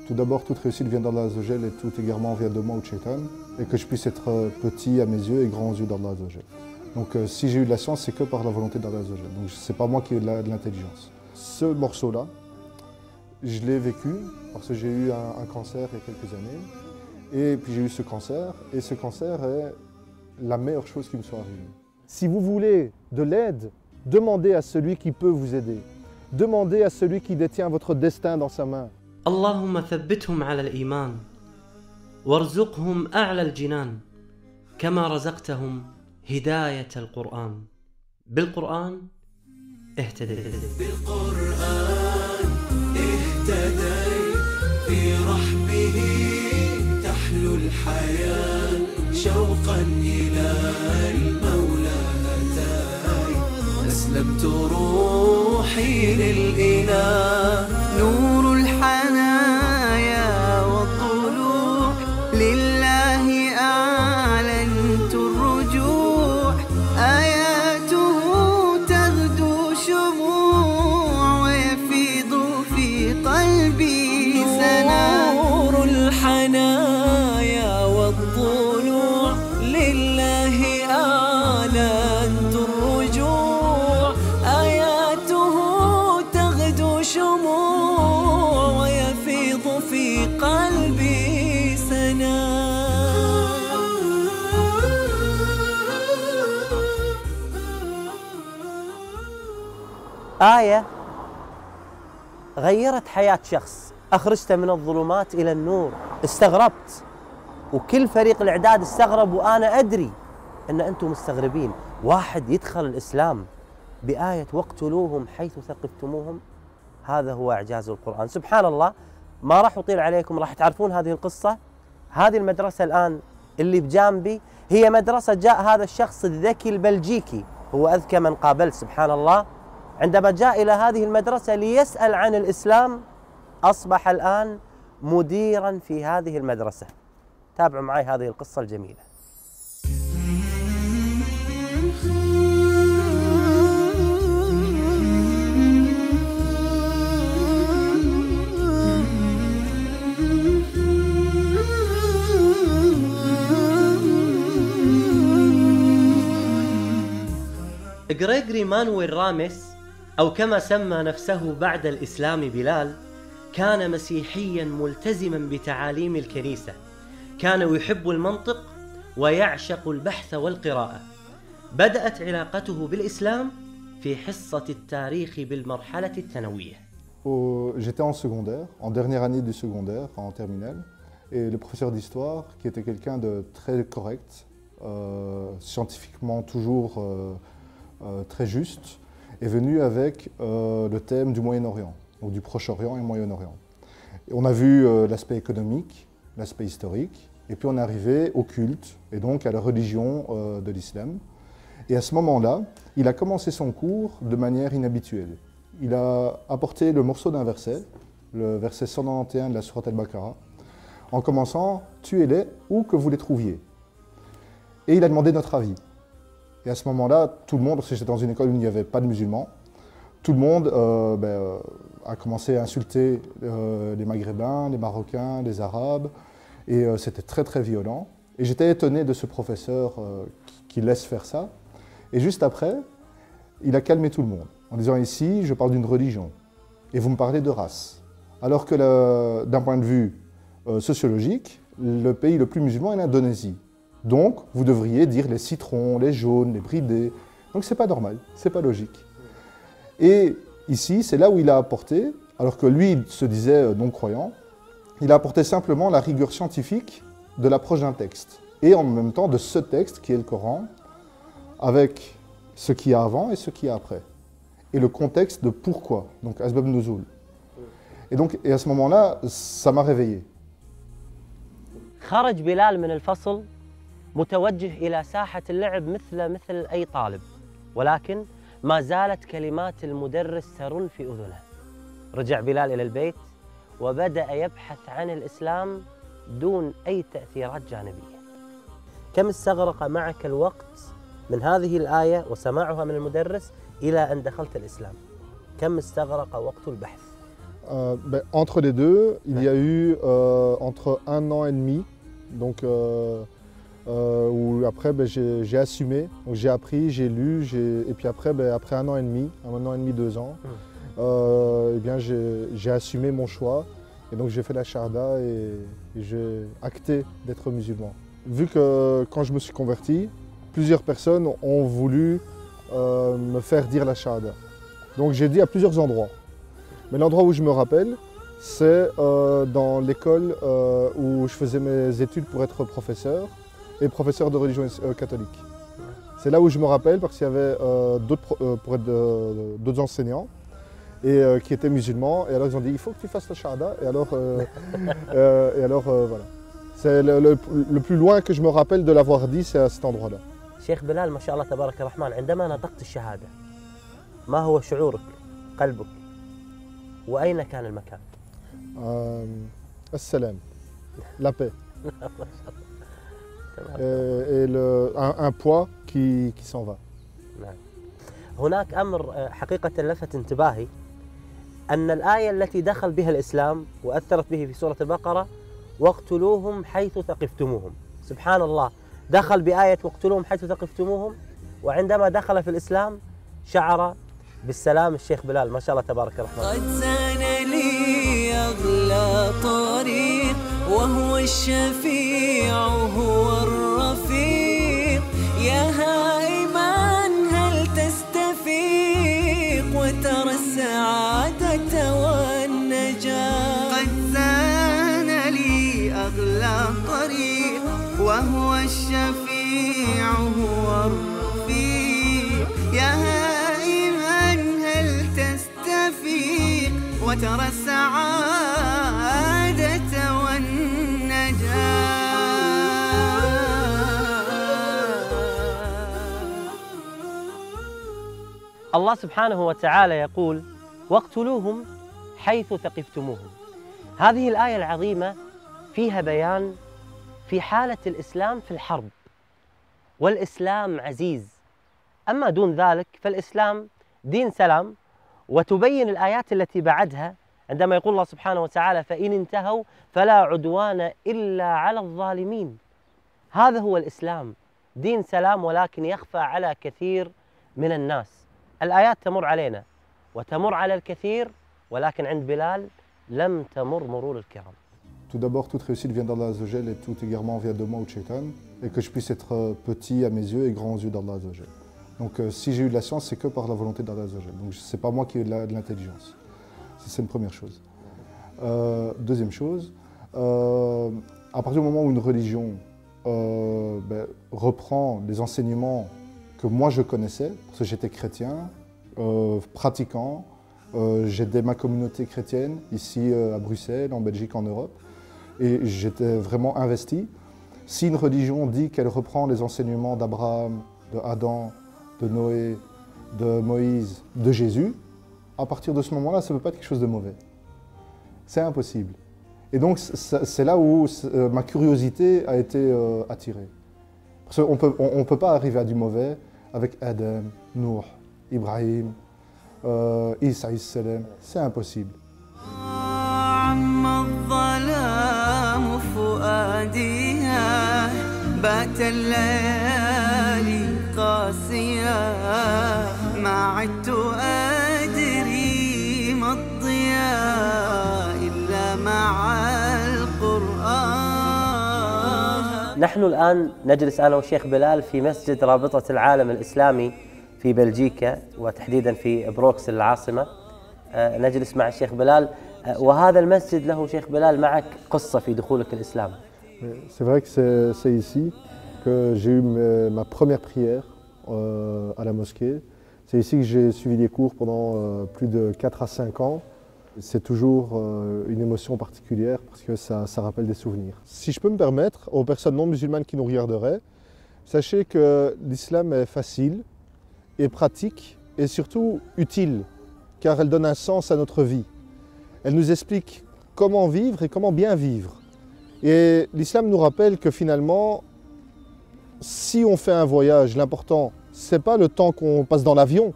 Tout d'abord, toute réussite vient d'Allah Azzawajal et tout égarement vient de moi ou de Shaitan, et que je puisse être petit à mes yeux et grand aux yeux d'Allah Azzawajal. Donc si j'ai eu de la chance, c'est que par la volonté d'Allah Azzawajal. Donc c'est pas moi qui ai de l'intelligence. Ce morceau-là, je l'ai vécu parce que j'ai eu un cancer il y a quelques années. Et puis j'ai eu ce cancer, et ce cancer est la meilleure chose qui me soit arrivée. Si vous voulez de l'aide, demandez à celui qui peut vous aider. Demandez à celui qui détient votre destin dans sa main. اللهم ثبتهم على الإيمان وارزقهم أعلى الجنان كما رزقتهم هداية القرآن بالقرآن اهتديت بالقرآن اهتديت في رحبه تحلو الحياة شوقا إلى المولى أتاي أسلمت روحي للإله نور الحنايا والضلوع لله أعلنت الرجوع آياته تغدو شموع ويفيض في قلبي سنا نور الحنايا والضلوع لله أعلنت الرجوع آياته تغدو شموع ويفيض في قلبي سنا. آية غيرت حياة شخص، أخرجته من الظلمات إلى النور. استغربت وكل فريق الإعداد استغرب، وأنا أدري أن أنتم مستغربين. واحد يدخل الإسلام بآية واقتلوهم حيث ثقفتموهم، هذا هو إعجاز القرآن. سبحان الله، ما راح أطيل عليكم، راح تعرفون هذه القصة. هذه المدرسة الآن اللي بجانبي هي مدرسة جاء هذا الشخص الذكي البلجيكي، هو أذكى من قابلت سبحان الله، عندما جاء إلى هذه المدرسة ليسأل عن الإسلام أصبح الآن مديرا في هذه المدرسة. تابعوا معي هذه القصة الجميلة. غريغوري مانويل راميس أو كما سمى نفسه بعد الإسلام بلال، كان مسيحيا ملتزما بتعاليم الكنيسة، كان يحب المنطق ويعشق البحث والقراءة. بدأت علاقته بالإسلام في حصة التاريخ بالمرحلة الثانوية. J'étais en secondaire, en dernière année du secondaire, en terminale, et le professeur d'histoire, qui était quelqu'un de très correct, scientifiquement toujours très juste, est venu avec le thème du Moyen-Orient, donc du Proche-Orient et Moyen-Orient. On a vu l'aspect économique, l'aspect historique, et puis on est arrivé au culte, et donc à la religion de l'islam. Et à ce moment-là, il a commencé son cours de manière inhabituelle. Il a apporté le morceau d'un verset, le verset 191 de la sourate Al-Baqarah, en commençant « Tuez-les où que vous les trouviez ». Et il a demandé notre avis. Et à ce moment-là, tout le monde, parce que j'étais dans une école où il n'y avait pas de musulmans, tout le monde a commencé à insulter les Maghrébins, les Marocains, les Arabes, et c'était très très violent. Et j'étais étonné de ce professeur qui laisse faire ça. Et juste après, il a calmé tout le monde, en disant ici, je parle d'une religion, et vous me parlez de race. Alors que d'un point de vue sociologique, le pays le plus musulman est l'Indonésie. Donc, vous devriez dire les citrons, les jaunes, les bridés. Donc, c'est pas normal, c'est pas logique. Et ici, c'est là où il a apporté, alors que lui, il se disait non-croyant, il a apporté simplement la rigueur scientifique de l'approche d'un texte. Et en même temps de ce texte qui est le Coran, avec ce qu'il y a avant et ce qu'il y a après. Et le contexte de pourquoi, donc Asbab Nuzul. Et à ce moment-là, ça m'a réveillé. خرج بلال من الفصل متوجه إلى ساحة اللعب مثل أي طالب، ولكن ما زالت كلمات المدرس ترن في أذنه. رجع بلال إلى البيت وبدأ يبحث عن الإسلام دون أي تأثيرات جانبية. كم استغرق معك الوقت من هذه الآية وسماعها من المدرس إلى أن دخلت الإسلام؟ كم استغرق وقت البحث؟ Entre les deux, il y a eu entre 1 an et demi, donc où après j'ai assumé, donc j'ai appris, j'ai lu, et puis après, après 1 an et demi, 2 ans, eh bien j'ai assumé mon choix et donc j'ai fait la Shahada et j'ai acté d'être musulman. Vu que quand je me suis converti, plusieurs personnes ont voulu me faire dire la Shahada. Donc j'ai dit à plusieurs endroits. Mais l'endroit où je me rappelle, c'est dans l'école où je faisais mes études pour être professeur et professeur de religion catholique. C'est là où je me rappelle parce qu'il y avait d'autres enseignants et qui étaient musulmans. Et alors ils ont dit il faut que tu fasses la Shahada. Et alors, voilà. C'est le plus loin que je me rappelle de l'avoir dit, c'est à cet endroit-là. شيخ بلال ما شاء الله تبارك الرحمن عندما نطقت الشهادة ما هو شعورك قلبك وأين كان المكان؟ السلام, la paix. Et un poids qui s'en va. نعم. هناك أمر حقيقة لفت انتباهي أن الآية التي دخل بها الإسلام وأثرت به في سورة البقرة واقتلوهم حيث ثقفتموهم. سبحان الله، دخل بآية واقتلوهم حيث ثقفتموهم، وعندما دخل في الإسلام شعر بالسلام. الشيخ بلال ما شاء الله تبارك الرحمن. قد زان لي أغلى طريق وهو الشفيع هو الرفيق، يا هائما هل تستفيق وترى السعادة والنجاة. قد زان لي أغلى طريق وهو الشفيع هو الرفيق، يا هائما هل تستفيق وترى السعادة والنجاة. الله سبحانه وتعالى يقول واقتلوهم حيث ثقفتموهم. هذه الآية العظيمة فيها بيان في حالة الإسلام في الحرب، والإسلام عزيز. أما دون ذلك فالإسلام دين سلام. وتبين الآيات التي بعدها عندما يقول الله سبحانه وتعالى فإن انتهوا فلا عدوان إلا على الظالمين. هذا هو الإسلام، دين سلام ولكن يخفى على كثير من الناس. الآيات تمر علينا وتمر على الكثير، ولكن عند بلال لم تمر مرور الكرام. Tout d'abord, toute réussite vient d'Allah Azzawajal et tout égarement vient de moi ou de Shaitan, et que je puisse être petit à mes yeux et grand aux yeux d'Allah Azzawajal. Donc si j'ai eu de la science, c'est que par la volonté d'Allah Azzawajal. Donc c'est pas moi qui ai de l'intelligence. C'est une première chose. Deuxième chose, à partir du moment où une religion reprend les enseignements que moi je connaissais, parce que j'étais chrétien, pratiquant, j'aidais ma communauté chrétienne ici à Bruxelles, en Belgique, en Europe, et j'étais vraiment investi. Si une religion dit qu'elle reprend les enseignements d'Abraham, de Adam, de Noé, de Moïse, de Jésus, à partir de ce moment-là, ça ne peut pas être quelque chose de mauvais. C'est impossible. Et donc c'est là où ma curiosité a été attirée. Parce qu'on ne peut pas arriver à du mauvais avec Adam, Nuh, Ibrahim, Isa, c'est impossible. الظلام فؤاديها بات الليالي قاسيا ما عدت أدري ما الضياء إلا مع القرآن. نحن الآن نجلس أنا والشيخ بلال في مسجد رابطة العالم الإسلامي في بلجيكا، وتحديدا في بروكسل العاصمة. نجلس مع الشيخ بلال، وهذا المسجد له شيخ بلال معك قصة في دخولك الإسلام. C'est vrai que c'est ici que j'ai eu ma première prière à la mosquée. C'est ici que j'ai suivi des cours pendant plus de 4 à 5 ans. C'est toujours une émotion particulière parce que ça rappelle des souvenirs. Si je peux me permettre, aux personnes non musulmanes qui nous regarderaient, sachez que l'islam est facile et pratique et surtout utile, car elle donne un sens à notre vie. Elle nous explique comment vivre et comment bien vivre. Et l'islam nous rappelle que finalement, si on fait un voyage, l'important, ce n'est pas le temps qu'on passe dans l'avion,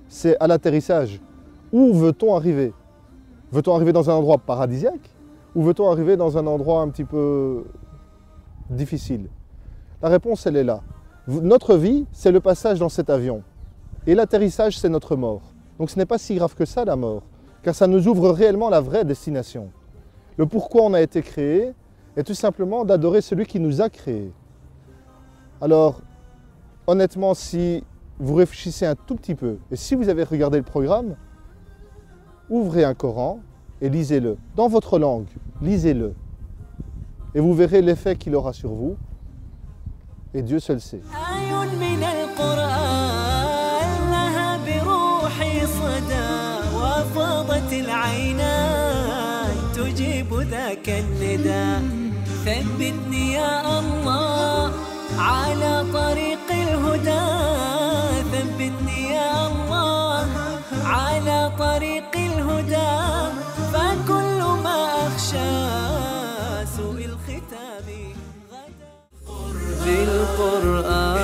c'est à l'atterrissage. Où veut-on arriver? Veut-on arriver dans un endroit paradisiaque ou veut-on arriver dans un endroit un petit peu difficile? La réponse, elle est là. Notre vie, c'est le passage dans cet avion. Et l'atterrissage, c'est notre mort. Donc ce n'est pas si grave que ça, la mort, car ça nous ouvre réellement la vraie destination. Le pourquoi on a été créé est tout simplement d'adorer celui qui nous a créés. Alors, honnêtement, si vous réfléchissez un tout petit peu, et si vous avez regardé le programme, ouvrez un Coran et lisez-le. Dans votre langue, lisez-le. Et vous verrez l'effet qu'il aura sur vous. Et Dieu seul sait. ثبتني يا الله على طريق الهدى ثبتني يا الله على طريق الهدى فكل ما أخشى سوء الختام غدا بالقرآن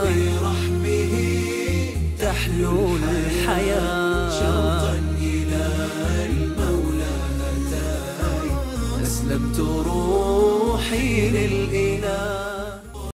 برحمه تحلو الحياة شوقا إلى المولى أسلمت روحي للإله